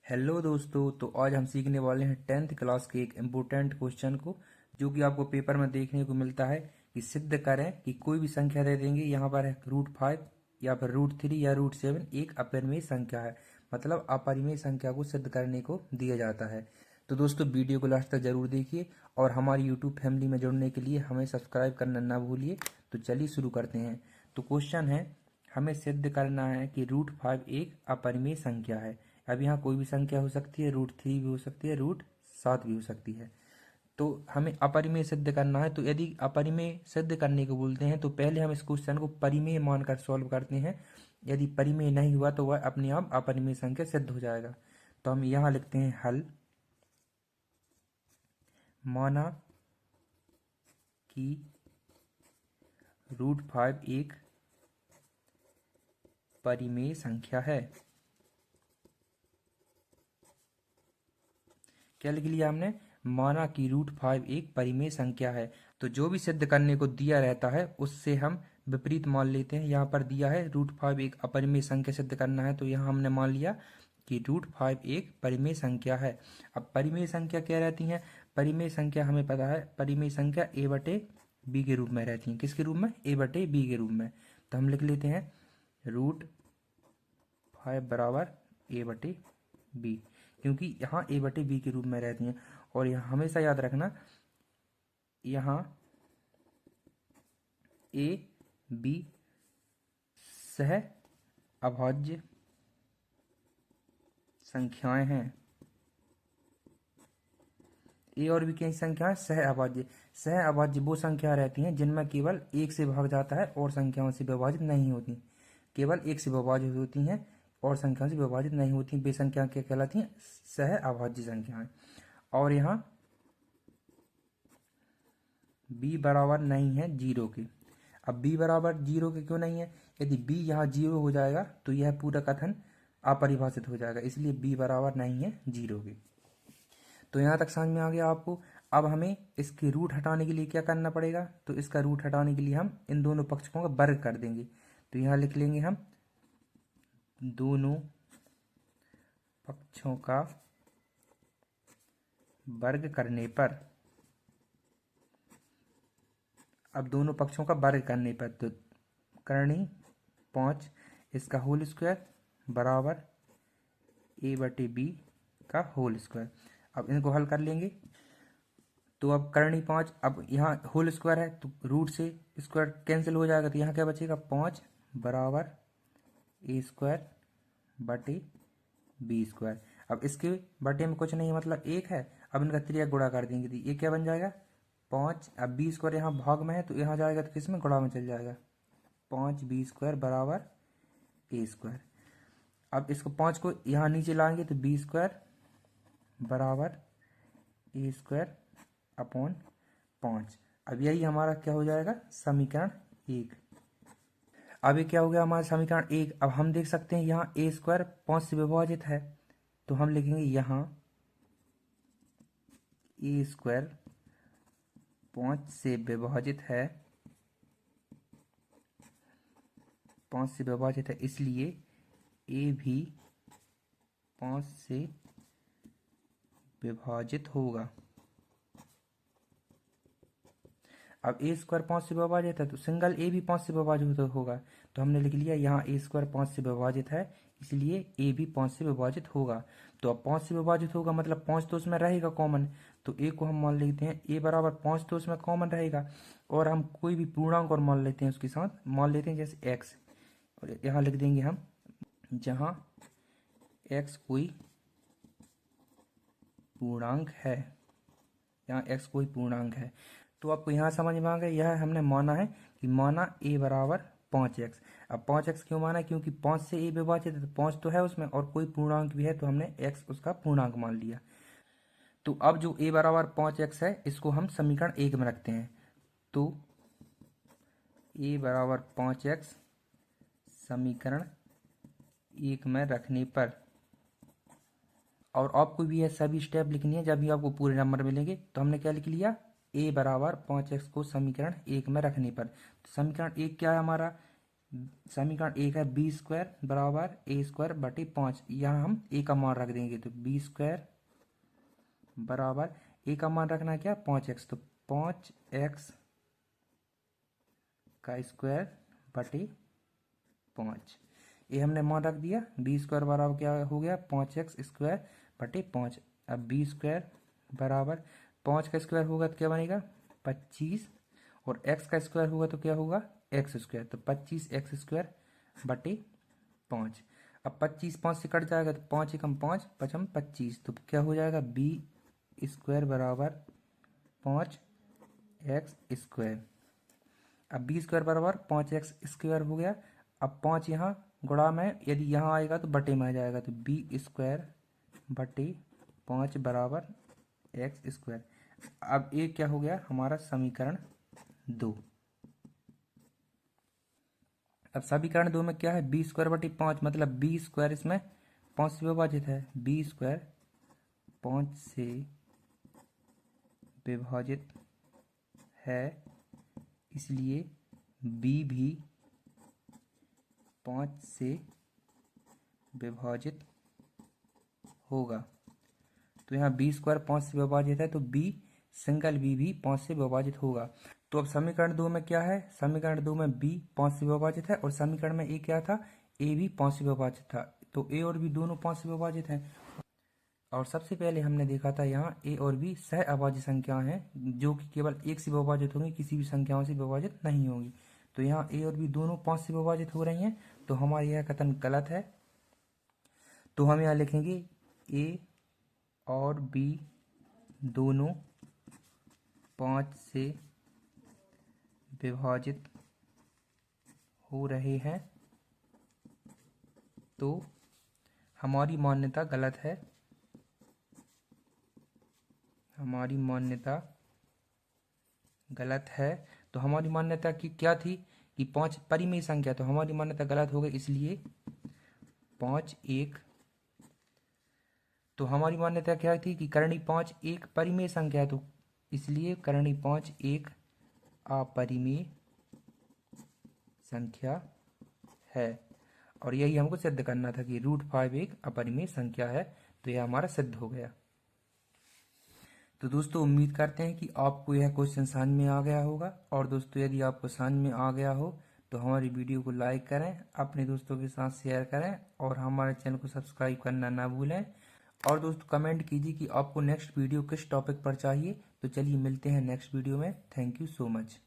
Hello दोस्तों। तो आज हम सीखने वाले हैं 10th क्लास के एक इम्पोर्टेंट क्वेश्चन को, जो कि आपको पेपर में देखने को मिलता है कि सिद्ध करें कि कोई भी संख्या दे देंगे। यहाँ पर है √5 या फिर √3 या √7 एक अपरिमेय संख्या है। मतलब अपरिमेय संख्या को सिद्ध करने को दिया जाता है। तो दोस्तों वीडियो को लास्ट तक जरूर देखिए और हमारी यूट्यूब फैमिली में जुड़ने के लिए हमें सब्सक्राइब करना ना भूलिए। तो चलिए शुरू करते हैं। तो क्वेश्चन है, हमें सिद्ध करना है कि √5 एक अपरिमेय संख्या है। अब यहाँ कोई भी संख्या हो सकती है, √3 भी हो सकती है, √7 भी हो सकती है। तो हमें अपरिमेय सिद्ध करना है। तो यदि अपरिमेय सिद्ध करने को बोलते हैं तो पहले हम इस क्वेश्चन को परिमेय मानकर सॉल्व करते हैं। यदि परिमेय नहीं हुआ तो वह अपने आप अपरिमेय संख्या सिद्ध हो जाएगा। तो हम यहाँ लिखते हैं हल। माना कि √5 एक परिमेय संख्या है। क्या लिख लिया हमने? माना कि √5 एक परिमेय संख्या है। तो जो भी सिद्ध करने को दिया रहता है उससे हम विपरीत मान लेते हैं। यहाँ पर दिया है √5 एक अपरिमेय संख्या सिद्ध करना है, तो यहाँ हमने मान लिया कि √5 एक परिमेय संख्या है। अब परिमेय संख्या क्या रहती है? परिमेय संख्या हमें पता है, परिमेय संख्या a/b के रूप में रहती है। किसके रूप में? a/b के रूप में। तो हम लिख लेते हैं √5 बराबर a/b, क्योंकि यहाँ a/b के रूप में रहती हैं। और यहाँ हमेशा याद रखना, यहाँ a b सह अभाज्य संख्याएं हैं। ए और बी की संख्याएं सह अभाज्य। सह अभाज्य वो संख्या रहती हैं जिनमें केवल एक से भाग जाता है और संख्याओं से विभाजित नहीं होती। केवल एक से विभाजित होती हैं और संख्याओं से विभाजित नहीं होती, वे संख्याएं क्या कहलाती हैं? सह अभाज्य संख्याएं। और यहाँ b बराबर नहीं है 0 के। अब b बराबर 0 के क्यों नहीं है? यदि b यहाँ 0 हो जाएगा तो यह पूरा कथन अपरिभाषित हो जाएगा, इसलिए b बराबर नहीं है 0 के। तो यहाँ तक समझ में आ गया आपको। अब हमें इसकी रूट हटाने के लिए क्या करना पड़ेगा? तो इसका रूट हटाने के लिए हम इन दोनों पक्षों का वर्ग कर देंगे। तो यहाँ लिख लेंगे हम दोनों पक्षों का वर्ग करने पर। अब दोनों पक्षों का वर्ग करने पर तो करनी 5 इसका होल स्क्वायर बराबर a/b का होल स्क्वायर। अब इनको हल कर लेंगे। तो अब करनी 5, अब यहाँ होल स्क्वायर है तो रूट से स्क्वायर कैंसिल हो जाएगा, तो यहाँ क्या बचेगा? 5 बराबर a²/b²। अब इसके बटे में कुछ नहीं, मतलब 1 है। अब इनका त्रिज्या गुणा कर देंगे तो ये क्या बन जाएगा? 5। अब b² यहाँ भाग में है तो यहाँ जाएगा तो किस में गुणा में चल जाएगा? 5b² बराबर a²। अब इसको 5 को यहाँ नीचे लाएंगे तो b² बराबर a²/5। अब यही हमारा क्या हो जाएगा? समीकरण 1। अब ये क्या हो गया हमारा समीकरण 1। अब हम देख सकते हैं यहाँ a² 5 से विभाजित है, तो हम लिखेंगे यहाँ a² 5 से विभाजित है, 5 से विभाजित है, इसलिए a भी 5 से विभाजित होगा। अब a² 5 से विभाजित है तो सिंगल a भी 5 से विभाजित होगा। तो हमने लिख लिया यहाँ a² 5 से विभाजित है, इसलिए a भी 5 से विभाजित होगा। तो अब 5 से विभाजित होगा मतलब 5 तो उसमें रहेगा कॉमन, तो a को हम मान लेते हैं a बराबर 5 तो उसमें कॉमन रहेगा। और हम कोई भी पूर्णांक और मान लेते हैं, उसके साथ मान लेते हैं जैसे x, और यहाँ लिख देंगे हम जहाँ x कोई पूर्णांक है, यहाँ x कोई पूर्णांक है। तो आपको यहाँ समझ में आ गया, यह हमने माना है कि माना a बराबर 5x। अब 5x क्यों माना? क्योंकि 5 से a विभाजित है तो 5 तो है उसमें और कोई पूर्णांक भी है, तो हमने x उसका पूर्णांक मान लिया। तो अब जो a बराबर 5x है इसको हम समीकरण 1 में रखते हैं। तो a बराबर 5x समीकरण 1 में रखने पर, और आपको भी यह सभी स्टेप लिखनी है जब भी आपको पूरे नंबर मिलेंगे। तो हमने क्या लिख लिया? a बराबर 5x को समीकरण 1 में रखने पर। तो समीकरण 1 क्या है हमारा? समीकरण एक है बी स्क्वायर बराबर ए स्क्वायर बटे 5। यहाँ हम ए का मान रख देंगे, तो बी स्क्वायर बराबर ए का मान रखना है क्या 5x, तो 5x का स्क्वायर बटे 5। ये हमने मान रख दिया। बी स्क्वायर बराबर क्या हो गया 5x स्क्वायर बटे 5। अब बी स्क्वायर बराबर 5 का स्क्वायर होगा तो क्या बनेगा 25, और x का स्क्वायर होगा तो क्या होगा एक्स स्क्वायर, तो 25x स्क्वायर बटे 5। अब 25 5 से कट जाएगा तो 5 एकम 5 पचम 25, तो क्या हो जाएगा बी स्क्वायर बराबर 5x स्क्वायर। अब बी स्क्वायर बराबर 5x स्क्वायर हो गया। अब 5 यहाँ गुणा में, यदि यहाँ आएगा तो बटे में आ जाएगा, तो बी स्क्वायर बटे 5 बराबर एक्स स्क्वायर। अब ये क्या हो गया हमारा समीकरण 2। अब समीकरण 2 में क्या है बी स्क्वायर बटे 5, मतलब बी स्क्वायर इसमें 5 से विभाजित है, बी स्क्वायर 5 से विभाजित है, इसलिए बी भी 5 से विभाजित होगा। तो यहाँ बी स्क्वायर 5 से विभाजित है, तो बी सिंगल बी भी 5 से विभाजित होगा। तो अब समीकरण 2 में क्या है, समीकरण 2 में बी 5 से विभाजित है, और समीकरण में ए क्या था ए भी 5 से विभाजित था, तो ए और बी दोनों 5 से विभाजित हैं। और सबसे पहले हमने देखा था यहाँ ए और बी सह अभाज्य संख्या हैं, जो कि केवल एक से विभाजित होंगी, किसी भी संख्याओं से विभाजित नहीं होगी। तो यहाँ ए और बी दोनों 5 से विभाजित हो रही हैं, तो हमारी यह कथन गलत है। तो हम यहाँ लिखेंगे ए और बी दोनों 5 से विभाजित हो रहे हैं, तो हमारी मान्यता गलत है। हमारी मान्यता गलत है। तो हमारी मान्यता की क्या थी कि 5 परिमेय संख्या, तो हमारी मान्यता गलत हो गई, इसलिए 5 1। तो हमारी मान्यता क्या थी कि करणी 5 एक परिमेय संख्या है, तो इसलिए करणी 5 एक अपरिमेय संख्या है। और यही हमको सिद्ध करना था कि √5 एक अपरिमेय संख्या है, तो यह हमारा सिद्ध हो गया। तो दोस्तों उम्मीद करते हैं कि आपको यह क्वेश्चन समझ में आ गया होगा। और दोस्तों यदि आपको समझ में आ गया हो तो हमारी वीडियो को लाइक करें, अपने दोस्तों के साथ शेयर करें, और हमारे चैनल को सब्सक्राइब करना ना भूलें। और दोस्तों कमेंट कीजिए कि आपको नेक्स्ट वीडियो किस टॉपिक पर चाहिए। तो चलिए मिलते हैं नेक्स्ट वीडियो में। Thank you so much.